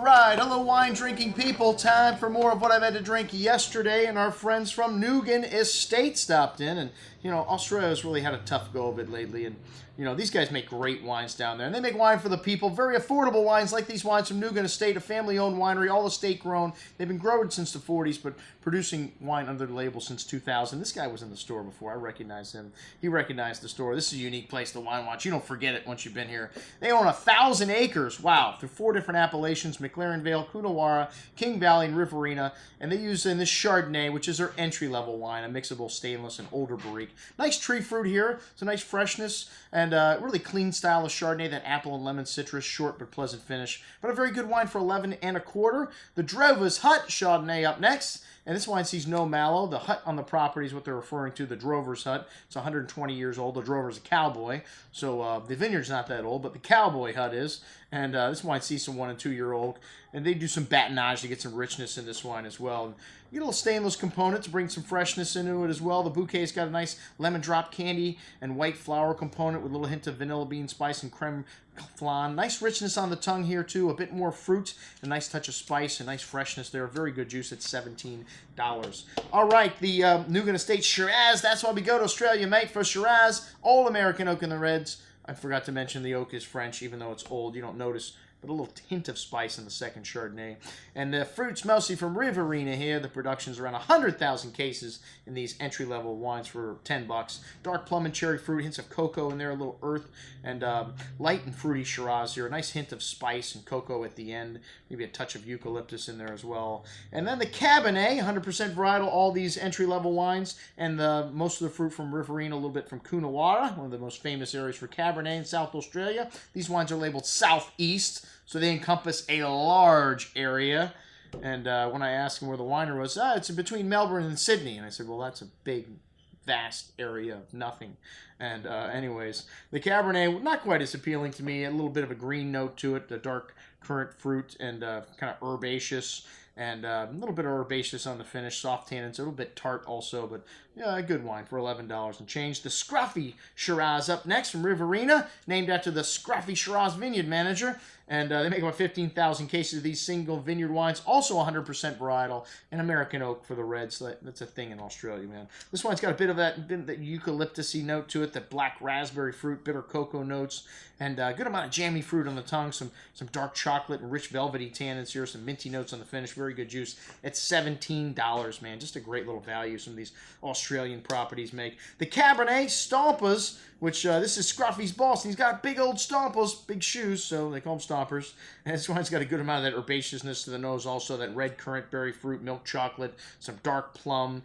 Right, hello wine drinking people. Time for more of what I've had to drink yesterday, and our friends from Nugan Estate stopped in, and Australia's really had a tough go of it lately, and these guys make great wines down there, and they make wine for the people, very affordable wines like these wines from Nugan Estate, a family-owned winery, all estate grown. They've been growing since the 40s, but producing wine under the label since 2000. This guy was in the store before. I recognize him. He recognized the store. This is a unique place to wine watch. You don't forget it once you've been here. They own 1,000 acres, wow, through 4 different appellations: McLaren Vale, Coonawarra, King Valley, and Riverina, and they use in this Chardonnay, which is their entry-level wine, a mixable stainless and older barrique. Nice tree fruit here. It's a nice freshness and really clean style of Chardonnay, that apple and lemon citrus, short but pleasant finish. But a very good wine for 11 1/4. The Drover's Hut Chardonnay up next. And this wine sees no mallow. The hut on the property is what they're referring to, the Drover's Hut. It's 120 years old. The Drover's a cowboy, so the vineyard's not that old, but the cowboy hut is. And this wine sees some 1 and 2 year old. And they do some batonnage to get some richness in this wine as well. And you get a little stainless component to bring some freshness into it as well. The bouquet's got a nice lemon drop candy and white flower component with a little hint of vanilla bean spice and creme flan. Nice richness on the tongue here too. A bit more fruit, a nice touch of spice, and nice freshness there. Very good juice at $17. All right, the Nugan Estate Shiraz. That's why we go to Australia, mate, for Shiraz. Old American oak in the reds. I forgot to mention the oak is French, even though it's old. You don't notice, but a little hint of spice in the second Chardonnay. And the fruit's mostly from Riverina here. The production's around 100,000 cases in these entry-level wines for $10. Dark plum and cherry fruit, hints of cocoa in there, a little earth, and light and fruity Shiraz here. A nice hint of spice and cocoa at the end. Maybe a touch of eucalyptus in there as well. And then the Cabernet, 100% varietal, all these entry-level wines. And most of the fruit from Riverina, a little bit from Coonawarra, one of the most famous areas for Cabernet in South Australia. These wines are labeled Southeast, so they encompass a large area. And when I asked him where the winery was, it's between Melbourne and Sydney. And I said, well, that's a big, vast area of nothing. And anyways, the Cabernet, not quite as appealing to me. A little bit of a green note to it, the dark currant fruit, and kind of herbaceous. And a little bit of herbaceous on the finish, soft tannins, a little bit tart also, but yeah, a good wine for $11 and change. The Scruffy Shiraz up next from Riverina, named after the Scruffy Shiraz vineyard manager. And they make about 15,000 cases of these single vineyard wines, also 100% varietal, and American oak for the reds. So that's a thing in Australia, man. This wine's got a bit of that eucalyptus-y note to it, that black raspberry fruit, bitter cocoa notes, and a good amount of jammy fruit on the tongue, some dark chocolate and rich velvety tannins here, some minty notes on the finish, very good juice. It's $17, man. Just a great little value some of these Australian properties make. The Cabernet Stompas, which this is Scruffy's boss, and he's got big old stompas, big shoes, so they call them stompers. And this one's got a good amount of that herbaceousness to the nose also, that red currant berry fruit, milk chocolate, some dark plum,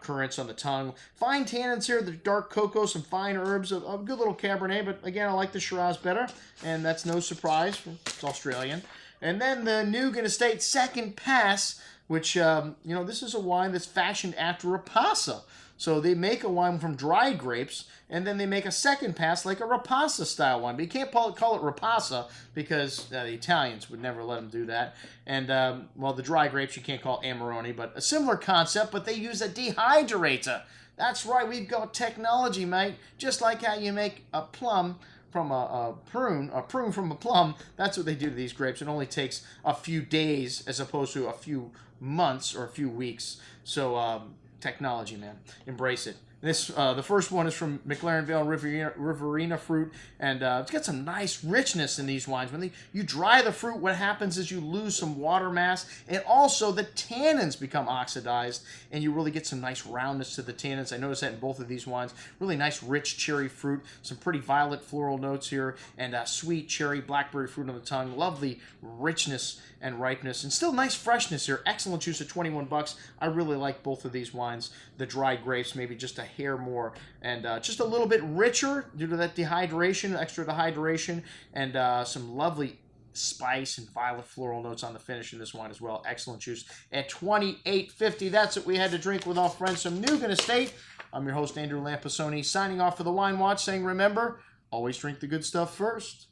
currants on the tongue. Fine tannins here, the dark cocoa, some fine herbs, a good little Cabernet, but again, I like the Shiraz better, and that's no surprise, it's Australian. And then the Nugan Estate Second Pass, which, this is a wine that's fashioned after Rapasa. So they make a wine from dried grapes, and then they make a second pass like a Rapasa-style wine. But you can't call it Rapasa because the Italians would never let them do that. And, the dry grapes you can't call Amarone, but a similar concept, but they use a dehydrator. That's right, we've got technology, mate. Just like how you make a plum from a prune from a plum, that's what they do to these grapes. It only takes a few days as opposed to a few months or a few weeks. So, technology, man. Embrace it. This the first one is from McLaren Vale and Riverina fruit, and it's got some nice richness in these wines. When you dry the fruit, what happens is you lose some water mass, and also the tannins become oxidized, and you really get some nice roundness to the tannins. I noticed that in both of these wines. Really nice, rich cherry fruit, some pretty violet floral notes here, and sweet cherry, blackberry fruit on the tongue. Lovely richness and ripeness, and still nice freshness here. Excellent juice at $21. I really like both of these wines. The dried grapes, maybe just a hair more, and just a little bit richer due to that dehydration, extra dehydration, and some lovely spice and violet floral notes on the finish in this wine as well. Excellent juice at $28.50. That's what we had to drink with our friends from Nugan Estate. I'm your host, Andrew Lampasoni, signing off for the Wine Watch, saying remember, always drink the good stuff first.